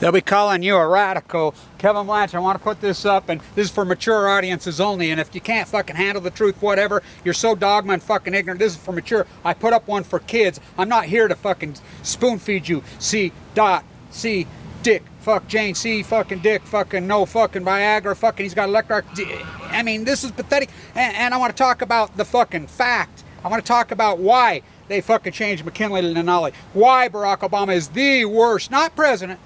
They'll be calling you a radical. Kevin Blanch, I want to put this up, and this is for mature audiences only, and if you can't fucking handle the truth, whatever, you're so dogma and fucking ignorant, this is for mature. I put up one for kids. I'm not here to fucking spoon feed you. C. Dot. C. Dick. Fuck Jane. C. Fucking Dick. Fucking no fucking Viagra. Fucking he's got electric. I mean, this is pathetic. And I want to talk about the fucking fact. I want to talk about why they fucking changed McKinley to Denali. Why Barack Obama is the worst, not president,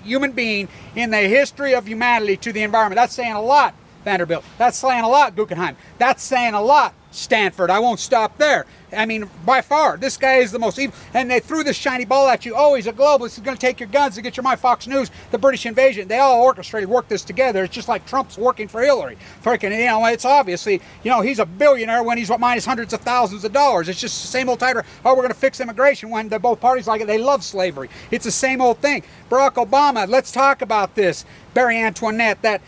human being in the history of humanity to the environment. That's saying a lot, Vanderbilt. That's saying a lot, Guggenheim. That's saying a lot, Stanford. I won't stop there. I mean, by far, this guy is the most evil. And they threw this shiny ball at you. Oh, he's a globalist. He's going to take your guns to get your mind. Fox News, the British invasion. They all orchestrated, worked this together. It's just like Trump's working for Hillary. Freaking, you know, it's obviously, you know, he's a billionaire when he's minus hundreds of thousands of dollars. It's just the same old title. Oh, we're going to fix immigration when both parties like it. They love slavery. It's the same old thing. Barack Obama, let's talk about this. Barry Antoinette, that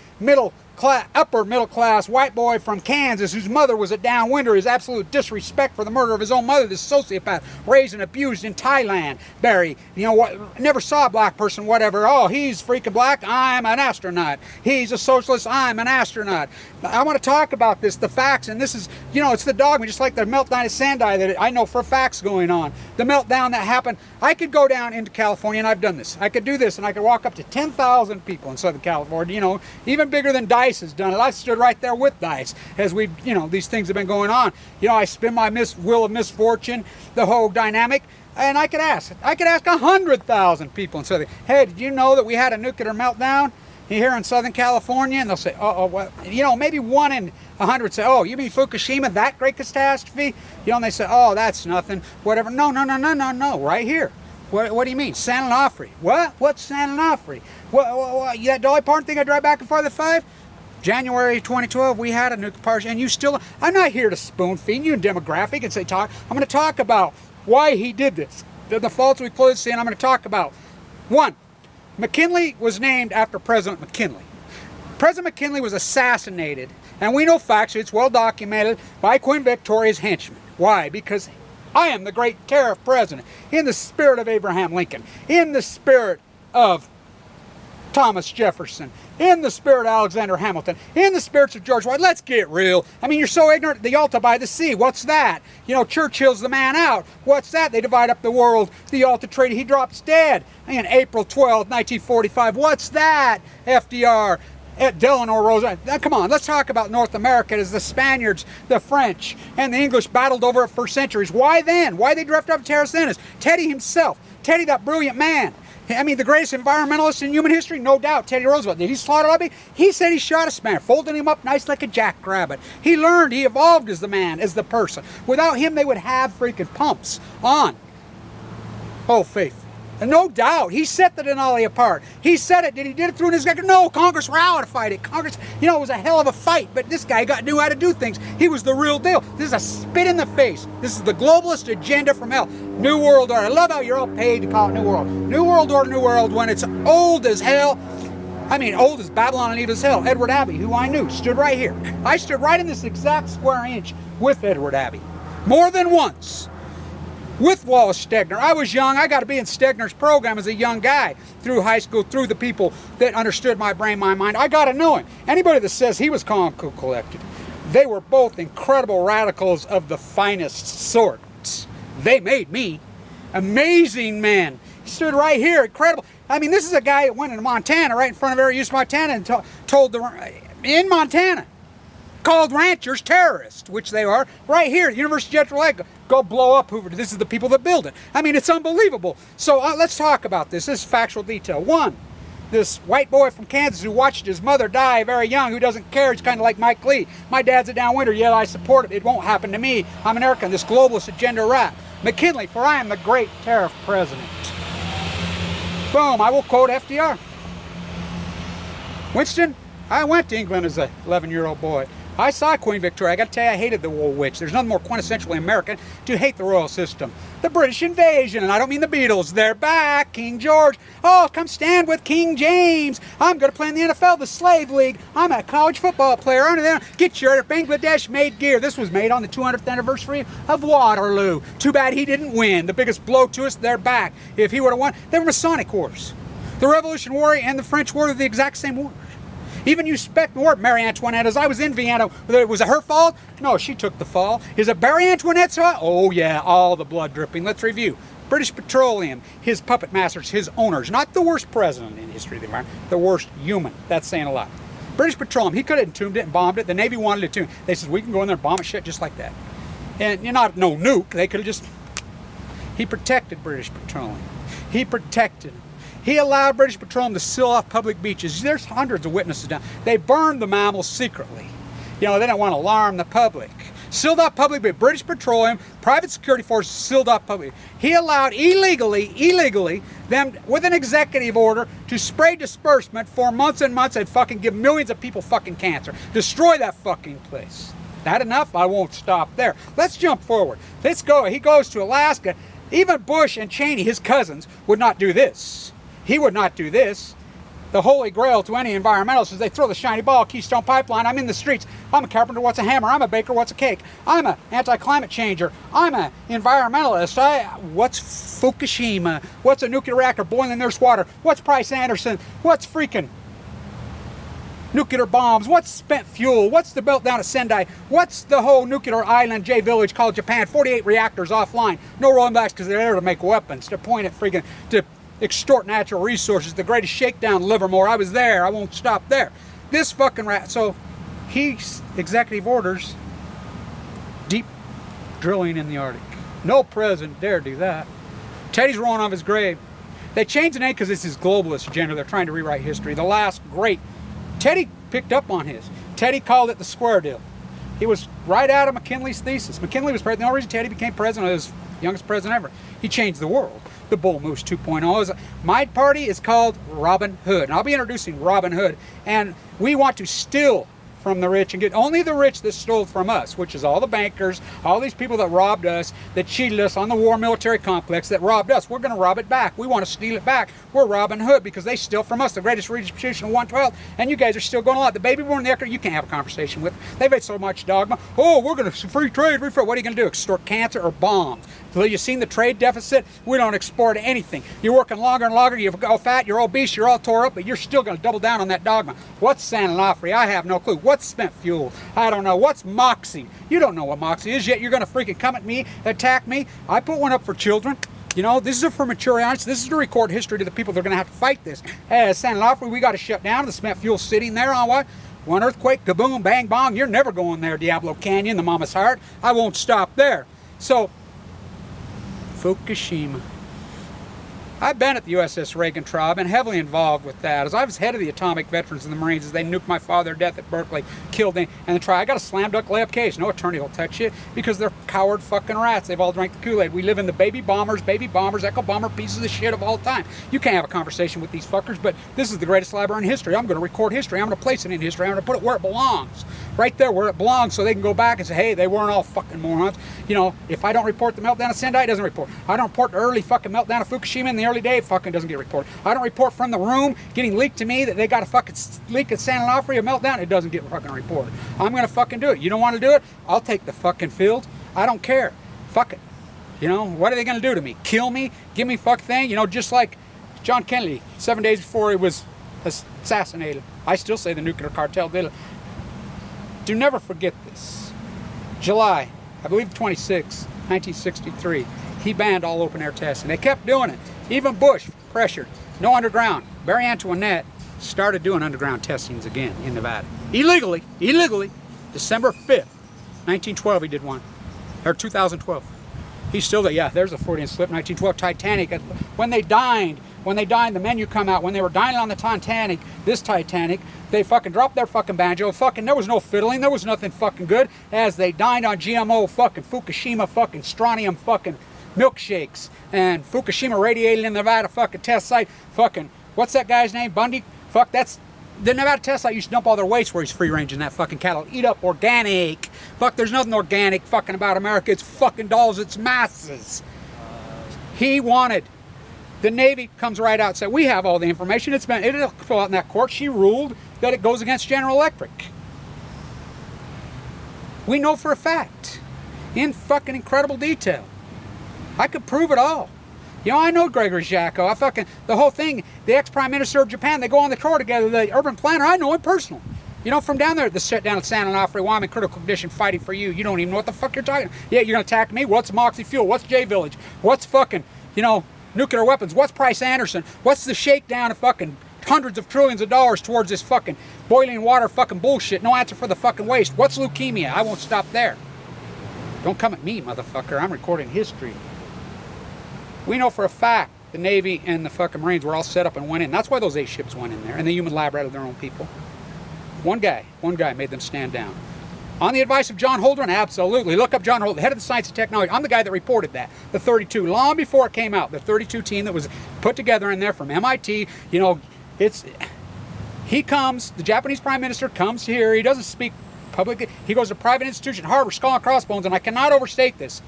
upper middle class white boy from Kansas whose mother was a downwinder, his absolute disrespect for the murder of his own mother, this sociopath raised and abused in Thailand. Barry, you know what, never saw a black person, whatever. Oh, he's freaking black, I'm an astronaut. He's a socialist, I'm an astronaut. I want to talk about this, the facts, and this is, you know, it's the dogma, just like the meltdown of Sendai that I know for facts going on. The meltdown that happened, I could go down into California, and I've done this. I could do this, and I could walk up to 10,000 people in Southern California, you know, even bigger than Dice has done it. I stood right there with Dice as we, you know, these things have been going on. You know, I spin my wheel of misfortune, the whole dynamic, and I could ask 100,000 people in Southern. Hey, did you know that we had a nuclear meltdown here in Southern California? And they'll say, oh, well, you know, maybe 1 in 100 say, oh, you mean Fukushima, that great catastrophe? You know, and they say, oh, that's nothing, whatever. No, right here. What do you mean? San Onofre. What? What's San Onofre? What, that Dolly Parton thing I drive back and forth at 5? January 2012, we had a nuclear power, and you still, I'm not here to spoon feed you in demographic and say talk. I'm going to talk about why he did this, the faults we closed in. I'm going to talk about, 1, McKinley was named after President McKinley. President McKinley was assassinated, and we know facts, it's well documented, by Queen Victoria's henchmen. Why? Because I am the Great Tariff President, in the spirit of Abraham Lincoln, in the spirit of Thomas Jefferson, in the spirit of Alexander Hamilton, in the spirits of George Washington. Let's get real. I mean, you're so ignorant. The Yalta by the Sea, what's that? You know, Churchill's the man out. What's that? They divide up the world. The Yalta Treaty, he drops dead in April 12, 1945. What's that? FDR. Delano Roosevelt. Now, come on, let's talk about North America as the Spaniards, the French, and the English battled over it for centuries. Why then? Why they drifted up to terrorist then? Teddy himself. Teddy, that brilliant man. I mean, the greatest environmentalist in human history, no doubt, Teddy Roosevelt. Did he slaughter Lobby? He said he shot a Spaniard, folded him up nice like a jackrabbit. He learned, he evolved as the man, as the person. Without him, they would have freaking pumps on. Oh, faith. And no doubt, he set the Denali apart. He said it. Did he did it through his record? No, Congress ratified it. Congress, you know, it was a hell of a fight, but this guy knew how to do things. He was the real deal. This is a spit in the face. This is the globalist agenda from hell. New World Order. I love how you're all paid to call it New World. New World Order, New World, when it's old as hell. I mean, old as Babylon and evil as hell. Edward Abbey, who I knew, stood right here. I stood right in this exact square inch with Edward Abbey. More than once. With Wallace Stegner. I was young. I got to be in Stegner's program as a young guy through high school, through the people that understood my brain, my mind. I got to know him. Anybody that says he was calm, cool, collected, they were both incredible radicals of the finest sorts. They made me. Amazing man. He stood right here. Incredible. I mean, this is a guy that went into Montana, right in front of every use of Montana, and told in Montana, called ranchers terrorists, which they are, right here at University of Jetro, go blow up Hoover. This is the people that build it. I mean, it's unbelievable. So let's talk about this. This is factual detail. 1, this white boy from Kansas who watched his mother die very young, who doesn't care. It's kind of like Mike Lee. My dad's a downwinder, yet I support it. It won't happen to me. I'm an American. This globalist agenda rap. McKinley, for I am the Great Tariff President. Boom, I will quote FDR. Winston, I went to England as an 11-year-old boy. I saw Queen Victoria. I got to tell you, I hated the wool witch. There's nothing more quintessentially American to hate the royal system. The British invasion, and I don't mean the Beatles. They're back. King George. Oh, come stand with King James. I'm going to play in the NFL, the Slave League. I'm a college football player. Get your Bangladesh-made gear. This was made on the 200th anniversary of Waterloo. Too bad he didn't win. The biggest blow to us, they're back. If he would have won, they were Masonic wars. The Revolutionary War and the French War are the exact same war. Even you spec war, Marie Antoinette, as I was in Vienna, was it her fault? No, she took the fall. Is it Marie Antoinette's fault? Oh yeah, all the blood dripping. Let's review. British Petroleum, his puppet masters, his owners, not the worst president in history of the environment, the worst human. That's saying a lot. British Petroleum, he could have entombed it and bombed it. The Navy wanted it too. They said, we can go in there and bomb it shit just like that. And you're not no nuke. They could have just... He protected British Petroleum. He protected them. He allowed British Petroleum to seal off public beaches. There's hundreds of witnesses down. They burned the mammals secretly. You know, they didn't want to alarm the public. Sealed off public, but British Petroleum, private security forces sealed off public. He allowed illegally, them with an executive order to spray disbursement for months and months and fucking give millions of people fucking cancer. Destroy that fucking place. That enough? I won't stop there. Let's jump forward. Let's go. He goes to Alaska. Even Bush and Cheney, his cousins, would not do this. He would not do this. The holy grail to any environmentalist is they throw the shiny ball, Keystone Pipeline. I'm in the streets. I'm a carpenter. What's a hammer? I'm a baker. What's a cake? I'm an anti-climate changer. I'm an environmentalist. What's Fukushima? What's a nuclear reactor boiling their water? What's Price Anderson? What's freaking nuclear bombs? What's spent fuel? What's the meltdown at Sendai? What's the whole nuclear island J village called Japan? 48 reactors offline. No rolling backs because they're there to make weapons, to point at freaking... to extort natural resources, the greatest shakedown in Livermore. I was there. I won't stop there. This fucking rat. So he executive orders deep drilling in the Arctic. No president dare do that. Teddy's rolling off his grave. They changed the name because it's his globalist agenda. They're trying to rewrite history. The last great. Teddy picked up on his. Teddy called it the square deal. He was right out of McKinley's thesis. McKinley was president. The only reason Teddy became president was the youngest president ever. He changed the world. The Bull Moose 2.0. My party is called Robin Hood. And I'll be introducing Robin Hood. And we want to steal from the rich and get only the rich that stole from us, which is all the bankers, all these people that robbed us, that cheated us on the war military complex, that robbed us. We're going to rob it back. We want to steal it back. We're Robin Hood because they steal from us, the greatest redistribution of 1/12, and you guys are still going on. The baby born there, you can't have a conversation with. They've had so much dogma. Oh, we're going to free trade. What are you going to do? Extort cancer or bombs? So you've seen the trade deficit? We don't export anything. You're working longer and longer. You're all fat, you're obese, you're all tore up, but you're still going to double down on that dogma. What's San Onofre? I have no clue. What's spent fuel? I don't know. What's Moxie? You don't know what Moxie is, yet you're going to freaking come at me, attack me. I put one up for children. You know, this is for mature audience. This is to record history to the people that are going to have to fight this. Hey, San Onofre, we got to shut down. The spent fuel sitting there on what? One earthquake, kaboom, bang, bong. You're never going there, Diablo Canyon, the Mama's Heart. I won't stop there. So, Fukushima. I've been at the USS Reagan trial. I've been heavily involved with that. As I was head of the atomic veterans in the Marines, as they nuked my father to death at Berkeley, killed him, and the trial, I got a slam dunk layup case. No attorney will touch it because they're coward fucking rats. They've all drank the Kool-Aid. We live in the baby bombers, echo bomber pieces of shit of all time. You can't have a conversation with these fuckers, but this is the greatest library in history. I'm going to record history. I'm going to place it in history. I'm going to put it where it belongs. Right there where it belongs, so they can go back and say, hey, they weren't all fucking morons. You know, if I don't report the meltdown of Sendai, it doesn't report. I don't report the early fucking meltdown of Fukushima in the early day, it fucking doesn't get reported. I don't report from the room getting leaked to me that they got a fucking leak at San Onofre, a meltdown, it doesn't get fucking reported. I'm gonna fucking do it. You don't want to do it? I'll take the fucking field. I don't care. Fuck it. You know, what are they gonna do to me? Kill me? Give me fuck thing? You know, just like John Kennedy, 7 days before he was assassinated. I still say the nuclear cartel did it. Do never forget this. July, I believe 26, 1963, he banned all open air testing. They kept doing it. Even Bush pressured. No underground. Marie Antoinette started doing underground testings again in Nevada. Illegally. December 5th, 1912 he did one. Or 2012. He's still there. Yeah, there's a Freudian slip. 1912 Titanic. When they dined, the menu come out. When they were dining on the Titanic, this Titanic, they fucking dropped their fucking banjo. Fucking, there was no fiddling. There was nothing fucking good. As they dined on GMO fucking Fukushima fucking strontium fucking milkshakes. And Fukushima radiated in the Nevada fucking test site. Fucking, what's that guy's name? Bundy? Fuck, that's the Nevada test site used to dump all their waste where he's free ranging that fucking cattle. Eat up organic. Fuck, there's nothing organic fucking about America. It's fucking dolls. It's masses. He wanted. The Navy comes right out and said, we have all the information. It'll fill out in that court. She ruled that it goes against General Electric. We know for a fact. In fucking incredible detail. I could prove it all. You know, I know Gregory Jacko. I fucking, the whole thing, the ex-prime minister of Japan, they go on the tour together, the urban planner, I know him personally. You know, from down there, the set down at San Onofre, why I'm in critical condition fighting for you. You don't even know what the fuck you're talking about. Yeah, you're going to attack me? What's Moxie Fuel? What's J Village? What's fucking, you know, nuclear weapons? What's Price Anderson? What's the shakedown of fucking hundreds of trillions of dollars towards this fucking boiling water fucking bullshit? No answer for the fucking waste. What's leukemia? I won't stop there. Don't come at me, motherfucker. I'm recording history. We know for a fact the Navy and the fucking Marines were all set up and went in. That's why those 8 ships went in there. And the human lab rat of their own people. One guy made them stand down. On the advice of John Holdren, absolutely. Look up John Holdren, head of the Science and Technology. I'm the guy that reported that. The 32, long before it came out. The 32 team that was put together in there from MIT. You know, he comes, the Japanese Prime Minister comes here. He doesn't speak publicly. He goes to private institution, Harvard, Skull and Crossbones, and I cannot overstate this.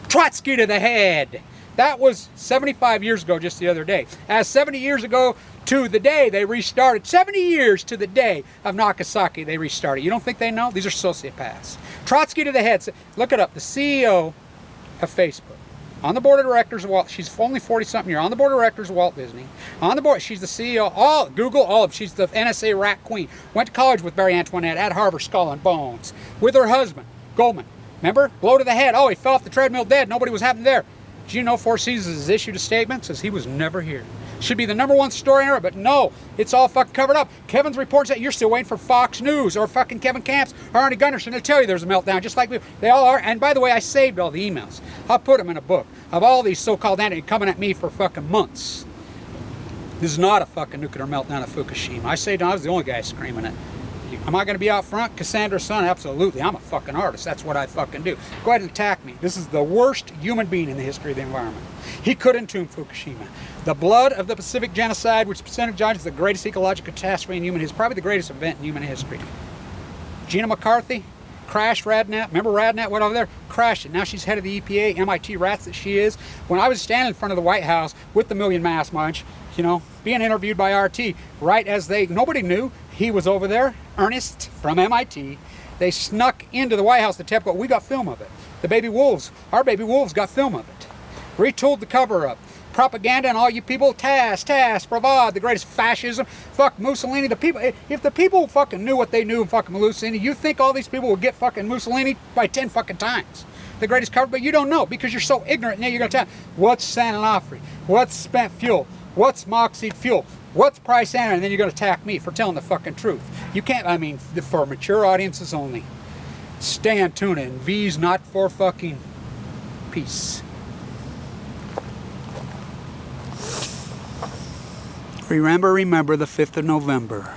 Trotsky to the head. That was 75 years ago just the other day. As 70 years ago to the day they restarted, 70 years to the day of Nagasaki they restarted. You don't think they know? These are sociopaths. Trotsky to the head. Look it up. The CEO of Facebook. On the board of directors of Walt, she's only 40-something years. On the board of directors of Walt Disney. On the board, she's the CEO, Google, all of them. She's the NSA rat queen. Went to college with Marie Antoinette at Harvard, Skull and Bones. With her husband, Goldman. Remember? Blow to the head. Oh, he fell off the treadmill dead. Nobody was happening there. Did you know Four Seasons has issued a statement? Says he was never here. Should be the #1 story in her, but no, it's all fucking covered up. Kevin's reports that you're still waiting for Fox News or fucking Kevin Camps or Arnie Gunderson to tell you there's a meltdown, just like they all are. And by the way, I saved all the emails. I'll put them in a book of all these so-called entities coming at me for fucking months. This is not a fucking nuclear meltdown at Fukushima. I say I was the only guy screaming it. Am I going to be out front? Cassandra's son? Absolutely. I'm a fucking artist. That's what I fucking do. Go ahead and attack me. This is the worst human being in the history of the environment. He could entomb Fukushima. The blood of the Pacific genocide, which percentage is the greatest ecological catastrophe in human history, probably the greatest event in human history. Gina McCarthy crashed RadNet. Remember RadNet went over there? Crashed it. Now she's head of the EPA, MIT rats that she is. When I was standing in front of the White House with the Million Mask March, you know, being interviewed by RT, right as nobody knew he was over there, Ernest from MIT. They snuck into the White House, the TEPCO. We got film of it. The baby wolves, our baby wolves got film of it. Retooled the cover up. Propaganda and all you people, TAS, Bravad, the greatest fascism, fuck Mussolini. The people, if the people fucking knew what they knew of fucking Mussolini, you think all these people would get fucking Mussolini by 10 fucking times. The greatest cover, but you don't know because you're so ignorant. Now you're gonna tell what's San Onofre, what's spent fuel, what's Moxie Fuel, what's Price Anderson, and then you're gonna attack me for telling the fucking truth. You can't, I mean, for mature audiences only. Stay on tuna and V's not for fucking peace. Remember the 5th of November.